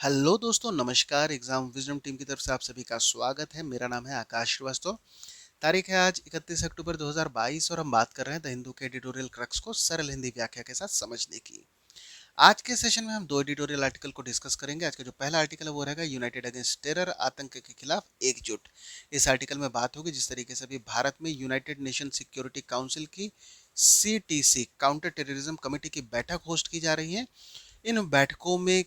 Hello दोस्तों, नमस्कार। Exam wisdom team की तरफ से आप सभी का स्वागत है। मेरा नाम है आकाश श्रीवास्तव। तारीख है आज 31 अक्टूबर 2022 और हम बात कर रहे हैं द हिंदू के एडिटोरियल क्रक्स को सरल हिंदी व्याख्या के साथ समझने की। आज के सेशन में हम दो एडिटोरियल आर्टिकल को डिस्कस करेंगे। आज का जो पहला आर्टिकल है वो रहेगा यूनाइटेड अगेंस्ट टेरर, आतंक के खिलाफ एकजुट। इस आर्टिकल में बात होगी जिस तरीके से अभी भारत में यूनाइटेड नेशन सिक्योरिटी काउंसिल की CTC काउंटर टेररिज्म कमेटी की बैठक होस्ट की जा रही है। इन बैठकों में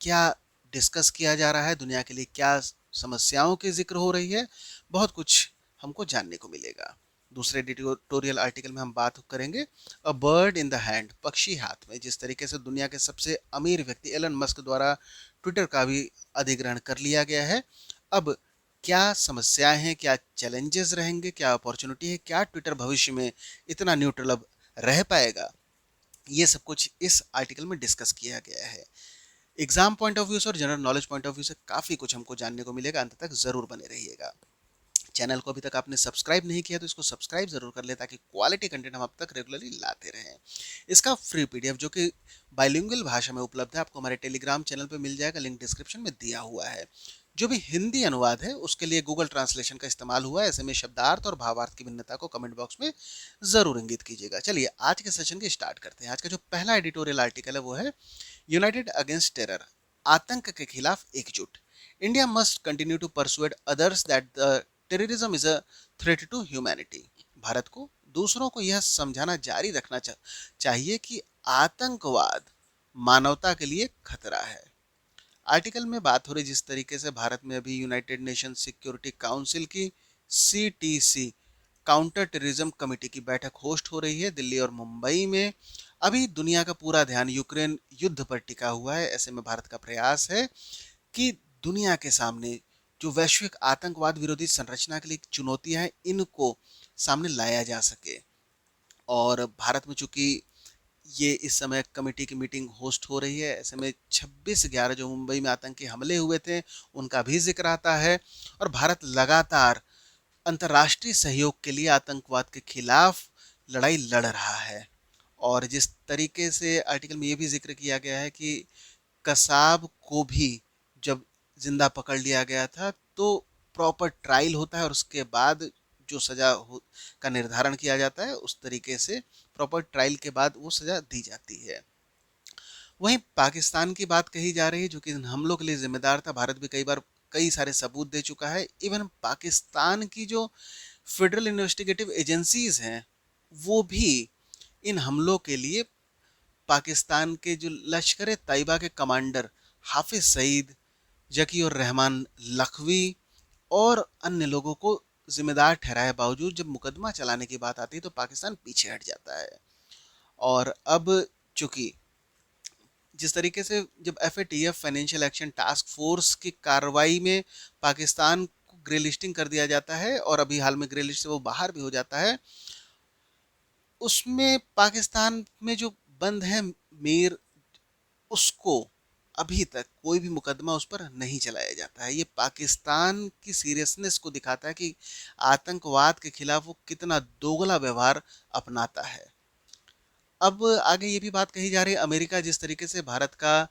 क्या डिस्कस किया जा रहा है, दुनिया के लिए क्या समस्याओं की जिक्र हो रही है, बहुत कुछ हमको जानने को मिलेगा। दूसरे एडिटोरियल आर्टिकल में हम बात करेंगे अ बर्ड इन द हैंड, पक्षी हाथ में। जिस तरीके से दुनिया के सबसे अमीर व्यक्ति एलन मस्क द्वारा ट्विटर का भी अधिग्रहण कर लिया गया है, अब क्या समस्याएं हैं, क्या चैलेंजेस रहेंगे, क्या अपॉर्चुनिटी है, क्या ट्विटर भविष्य में इतना न्यूट्रल अब रह पाएगा, ये सब कुछ इस आर्टिकल में डिस्कस किया गया है। एग्जाम पॉइंट ऑफ व्यू से और general knowledge point of view से काफ़ी कुछ हमको जानने को मिलेगा। अंत तक ज़रूर बने रहिएगा। चैनल को अभी तक आपने सब्सक्राइब नहीं किया तो इसको सब्सक्राइब जरूर कर ले ताकि क्वालिटी कंटेंट हम आप तक रेगुलरली लाते रहें। इसका फ्री PDF जो कि बाइलिंगुअल भाषा में उपलब्ध है आपको हमारे टेलीग्राम चैनल पे मिल जाएगा, लिंक डिस्क्रिप्शन में दिया हुआ है। जो भी हिंदी अनुवाद है उसके लिए गूगल ट्रांसलेशन का इस्तेमाल हुआ है। ऐसे में शब्दार्थ और भावार्थ की भिन्नता को कमेंट बॉक्स में जरूर इंगित कीजिएगा। चलिए आज के सेशन की स्टार्ट करते हैं। आज का जो पहला एडिटोरियल आर्टिकल है वो है यूनाइटेड अगेंस्ट टेरर, आतंक के खिलाफ एकजुट। India must continue to persuade others that the terrorism is a threat to humanity. Bharat को दूसरों को यह समझाना जारी रखना चाहिए कि आतंकवाद मानवता के लिए खतरा है। आर्टिकल में बात हो रही जिस तरीके से भारत में अभी यूनाइटेड नेशन सिक्योरिटी काउंसिल की CTC काउंटर टेररिज्म कमेटी की बैठक होस्ट हो रही है दिल्ली और मुंबई में। अभी दुनिया का पूरा ध्यान यूक्रेन युद्ध पर टिका हुआ है। ऐसे में भारत का प्रयास है कि दुनिया के सामने जो वैश्विक आतंकवाद विरोधी संरचना के लिए चुनौतियां हैं इनको सामने लाया जा सके। और भारत में चूंकि ये इस समय कमेटी की मीटिंग होस्ट हो रही है, ऐसे में 26/11 जो मुंबई में आतंकी हमले हुए थे उनका भी जिक्र आता है। और भारत लगातार अंतर्राष्ट्रीय सहयोग के लिए आतंकवाद के खिलाफ लड़ाई लड़ रहा है। और जिस तरीके से आर्टिकल में ये भी जिक्र किया गया है कि कसाब को भी जब जिंदा पकड़ लिया गया था तो प्रॉपर ट्रायल होता है और उसके बाद जो सजा का निर्धारण किया जाता है उस तरीके से प्रॉपर ट्रायल के बाद वो सजा दी जाती है। वहीं पाकिस्तान की बात कही जा रही है जो कि इन हमलों के लिए जिम्मेदार था। भारत भी कई बार कई सारे सबूत दे चुका है। इवन पाकिस्तान की जो फेडरल इन्वेस्टिगेटिव एजेंसीज हैं वो भी इन हमलों के लिए पाकिस्तान के जो लश्कर तैयबा के कमांडर हाफिज सईद, जकी और रहमान लखवी और अन्य लोगों को जिम्मेदार ठहराए बावजूद जब मुकदमा चलाने की बात आती है तो पाकिस्तान पीछे हट जाता है। और अब चूंकि जिस तरीके से जब FATF financial action task force की कार्रवाई में पाकिस्तान को ग्रे लिस्टिंग कर दिया जाता है और अभी हाल में ग्रे लिस्ट से वो बाहर भी हो जाता है, उसमें पाकिस्तान में जो बंद है मीर, उसको अभी तक कोई भी मुकदमा उस पर नहीं चलाया जाता है। ये पाकिस्तान की सीरियसनेस को दिखाता है कि आतंकवाद के खिलाफ वो कितना दोगला व्यवहार अपनाता है। अब आगे ये भी बात कही जा रही है अमेरिका जिस तरीके से भारत का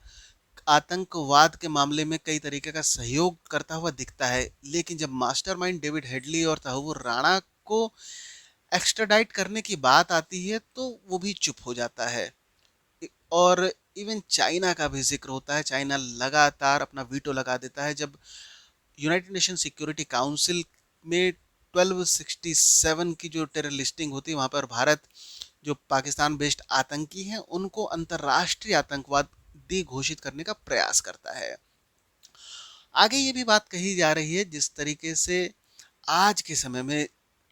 आतंकवाद के मामले में कई तरीके का सहयोग करता हुआ दिखता है, लेकिन जब मास्टरमाइंड डेविड हेडली और तहव्वुर राणा को एक्स्ट्राडाइट करने की बात आती है तो वो भी चुप हो जाता है। और इवन चाइना का भी जिक्र होता है। चाइना लगातार अपना वीटो लगा देता है जब यूनाइटेड नेशन सिक्योरिटी काउंसिल में 1267 की जो टेरर लिस्टिंग होती है वहां पर भारत जो पाकिस्तान बेस्ड आतंकी हैं उनको अंतर्राष्ट्रीय आतंकवादी घोषित करने का प्रयास करता है। आगे ये भी बात कही जा रही है जिस तरीके से आज के समय में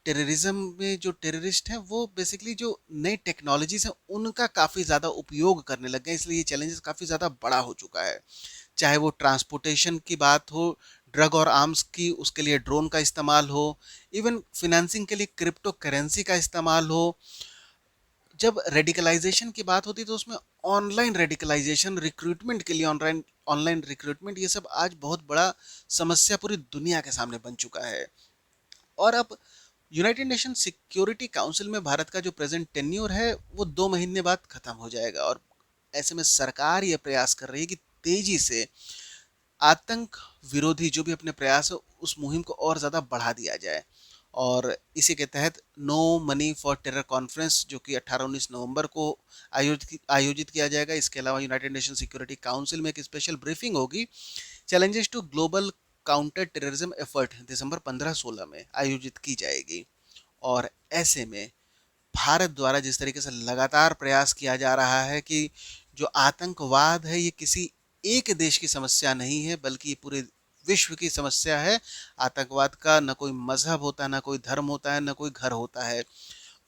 टेररिज्म में जो टेररिस्ट हैं वो बेसिकली जो नई टेक्नोलॉजीज हैं उनका काफ़ी ज़्यादा उपयोग करने लग गए, इसलिए ये चैलेंजेस काफ़ी ज़्यादा बड़ा हो चुका है। चाहे वो ट्रांसपोर्टेशन की बात हो, ड्रग और आर्म्स की, उसके लिए ड्रोन का इस्तेमाल हो, इवन फिनेंसिंग के लिए क्रिप्टो करेंसी का इस्तेमाल हो। जब रेडिकलाइजेशन की बात होती है तो उसमें ऑनलाइन रेडिकलाइजेशन, रिक्रूटमेंट के लिए ऑनलाइन ऑनलाइन रिक्रूटमेंट, ये सब आज बहुत बड़ा समस्या पूरी दुनिया के सामने बन चुका है। और अब यूनाइटेड नेशन सिक्योरिटी काउंसिल में भारत का जो प्रेजेंट टेन्योर है वो 2 महीने बाद खत्म हो जाएगा। और ऐसे में सरकार ये प्रयास कर रही है कि तेजी से आतंक विरोधी जो भी अपने प्रयास है उस मुहिम को और ज़्यादा बढ़ा दिया जाए। और इसी के तहत no money for terror conference जो कि 18-19 नवंबर को आयोजित किया जाएगा। इसके अलावा यूनाइटेड नेशन सिक्योरिटी काउंसिल में एक स्पेशल ब्रीफिंग होगी, challenges to global counter terrorism effort, दिसंबर 15-16 में आयोजित की जाएगी। और ऐसे में भारत द्वारा जिस तरीके से लगातार प्रयास किया जा रहा है कि जो आतंकवाद है ये किसी एक देश की समस्या नहीं है बल्कि ये पूरे विश्व की समस्या है। आतंकवाद का न कोई मजहब होता है, न कोई धर्म होता है, न कोई घर होता है।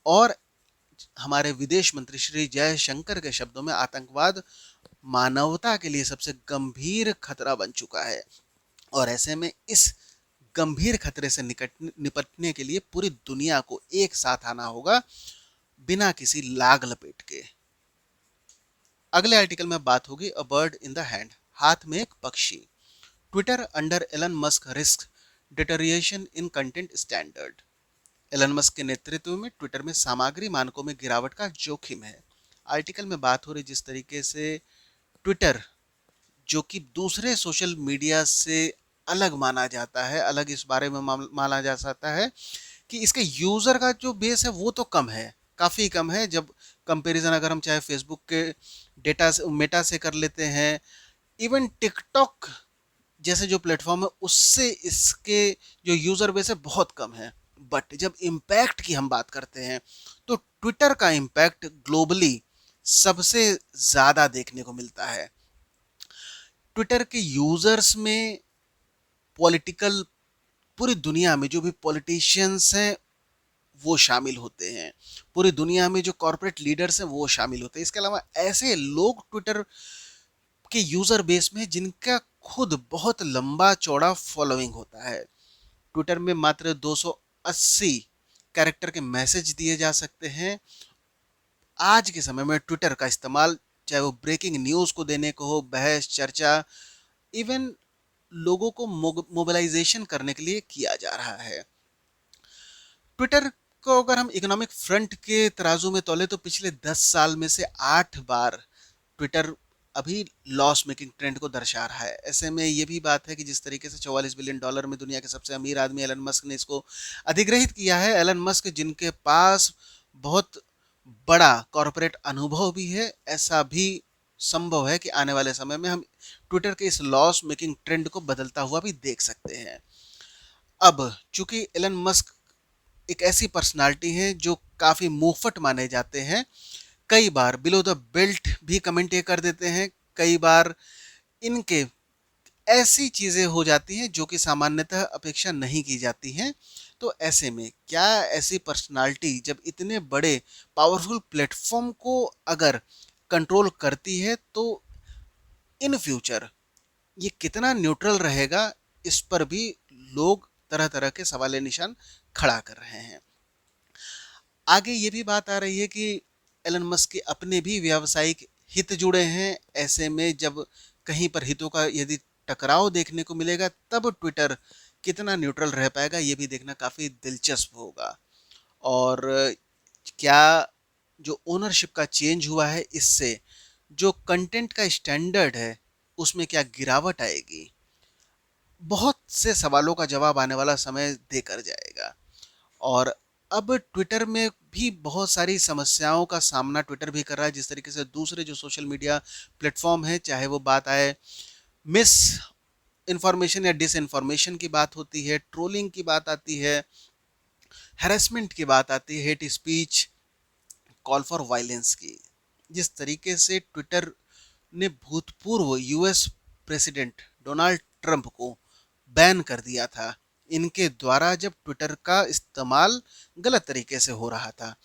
और हमारे विदेश मंत्री श्री जयशंकर के शब्दों में आतंकवाद मानवता के लिए सबसे गंभीर खतरा बन चुका है। और ऐसे में इस गंभीर खतरे से निपटने के लिए पूरी दुनिया को एक साथ आना होगा, बिना किसी लाग लपेट के। अगले आर्टिकल में बात होगी a bird in the hand, हाथ में एक पक्षी। Twitter under Elon Musk risk deterioration in content standard. Elon Musk के नेतृत्व में ट्विटर में सामग्री मानकों में गिरावट का जोखिम है। आर्टिकल में बात हो रही जिस तरीके से ट्विटर जो कि दूसरे सोशल मीडिया से अलग माना जाता है, अलग इस बारे में माना जा सकता है कि इसके यूज़र का जो बेस है वो तो कम है, काफ़ी कम है। जब कंपैरिजन अगर हम चाहे फेसबुक के डेटा से, मेटा से कर लेते हैं, इवन टिकटॉक जैसे जो प्लेटफॉर्म है उससे इसके जो यूज़र बेस है बहुत कम है। बट जब इम्पैक्ट की हम बात करते हैं तो ट्विटर का इम्पैक्ट ग्लोबली सबसे ज़्यादा देखने को मिलता है। ट्विटर के यूज़र्स में पॉलिटिकल, पूरी दुनिया में जो भी पॉलिटिशियंस हैं वो शामिल होते हैं, पूरी दुनिया में जो कॉर्पोरेट लीडर्स हैं वो शामिल होते हैं। इसके अलावा ऐसे लोग ट्विटर के यूज़र बेस में जिनका खुद बहुत लंबा चौड़ा फॉलोइंग होता है। ट्विटर में मात्र 280 कैरेक्टर के मैसेज दिए जा सकते हैं। आज के समय में ट्विटर का इस्तेमाल चाहे वो ब्रेकिंग न्यूज़ को देने को हो, बहस चर्चा, इवन लोगों को मोबिलाइजेशन करने के लिए किया जा रहा है। ट्विटर को अगर हम इकोनॉमिक फ्रंट के तराजू में तौले तो पिछले 10 साल में से 8 बार ट्विटर अभी लॉस मेकिंग ट्रेंड को दर्शा रहा है। ऐसे में ये भी बात है कि जिस तरीके से $44 बिलियन में दुनिया के सबसे अमीर आदमी एलन मस्क ने इसको अधिग्रहित किया है, एलन मस्क जिनके पास बहुत बड़ा कॉरपोरेट अनुभव भी है, ऐसा भी संभव है कि आने वाले समय में हम ट्विटर के इस लॉस मेकिंग ट्रेंड को बदलता हुआ भी देख सकते हैं। अब चूंकि एलन मस्क एक ऐसी पर्सनालिटी है जो काफ़ी मुंहफट माने जाते हैं, कई बार बिलो द बेल्ट भी कमेंट ये कर देते हैं, कई बार इनके ऐसी चीज़ें हो जाती हैं जो कि सामान्यतः अपेक्षा नहीं की जाती हैं। तो ऐसे में क्या ऐसी पर्सनालिटी जब इतने बड़े पावरफुल प्लेटफॉर्म को अगर कंट्रोल करती है तो इन फ्यूचर ये कितना न्यूट्रल रहेगा, इस पर भी लोग तरह तरह के सवाल निशान खड़ा कर रहे हैं। आगे ये भी बात आ रही है कि एलन मस्क के अपने भी व्यावसायिक हित जुड़े हैं। ऐसे में जब कहीं पर हितों का यदि टकराव देखने को मिलेगा तब ट्विटर कितना न्यूट्रल रह पाएगा, ये भी देखना काफ़ी दिलचस्प होगा। और क्या जो ओनरशिप का चेंज हुआ है इससे जो कंटेंट का स्टैंडर्ड है उसमें क्या गिरावट आएगी, बहुत से सवालों का जवाब आने वाला समय देकर जाएगा। और अब ट्विटर में भी बहुत सारी समस्याओं का सामना ट्विटर भी कर रहा है, जिस तरीके से दूसरे जो सोशल मीडिया प्लेटफॉर्म है, चाहे वो बात आए मिस इन्फॉर्मेशन या डिस इन्फॉर्मेशन की बात होती है, ट्रोलिंग की बात आती है, हैरेसमेंट की बात आती है, hate speech, call for violence की। जिस तरीके से ट्विटर ने भूतपूर्व यूएस प्रेसिडेंट डोनाल्ड ट्रंप को बैन कर दिया था, इनके द्वारा जब ट्विटर का इस्तेमाल गलत तरीके से हो रहा था,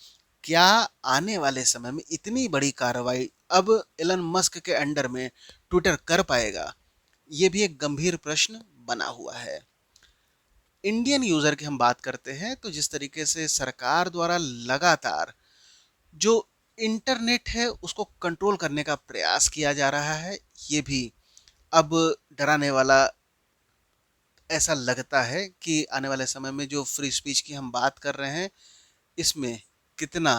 क्या आने वाले समय में इतनी बड़ी कार्रवाई अब एलन मस्क के अंडर में ट्विटर कर पाएगा, ये भी एक गंभीर प्रश्न बना हुआ है। इंडियन यूजर की हम बात करते हैं तो जिस तरीके से सरकार द्वारा लगातार जो इंटरनेट है उसको कंट्रोल करने का प्रयास किया जा रहा है, ये भी अब डराने वाला ऐसा लगता है कि आने वाले समय में जो फ्री स्पीच की हम बात कर रहे हैं इसमें कितना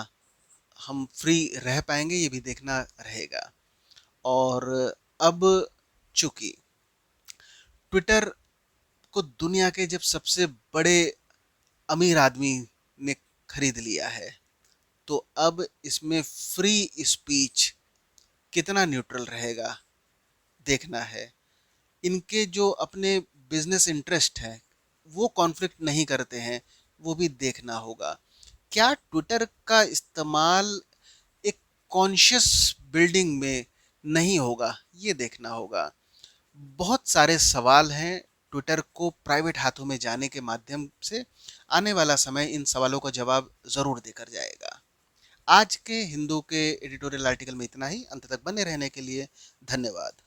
हम फ्री रह पाएंगे ये भी देखना रहेगा। और अब चूंकि ट्विटर को दुनिया के जब सबसे बड़े अमीर आदमी ने खरीद लिया है, तो अब इसमें फ्री स्पीच कितना न्यूट्रल रहेगा देखना है। इनके जो अपने बिजनेस इंटरेस्ट हैं वो कॉन्फ्लिक्ट नहीं करते हैं, वो भी देखना होगा। क्या ट्विटर का इस्तेमाल एक कॉन्शियस बिल्डिंग में नहीं होगा, ये देखना होगा। बहुत सारे सवाल हैं ट्विटर को प्राइवेट हाथों में जाने के माध्यम से। आने वाला समय इन सवालों का जवाब ज़रूर देकर जाएगा। आज के हिंदू के एडिटोरियल आर्टिकल में इतना ही। अंत तक बने रहने के लिए धन्यवाद।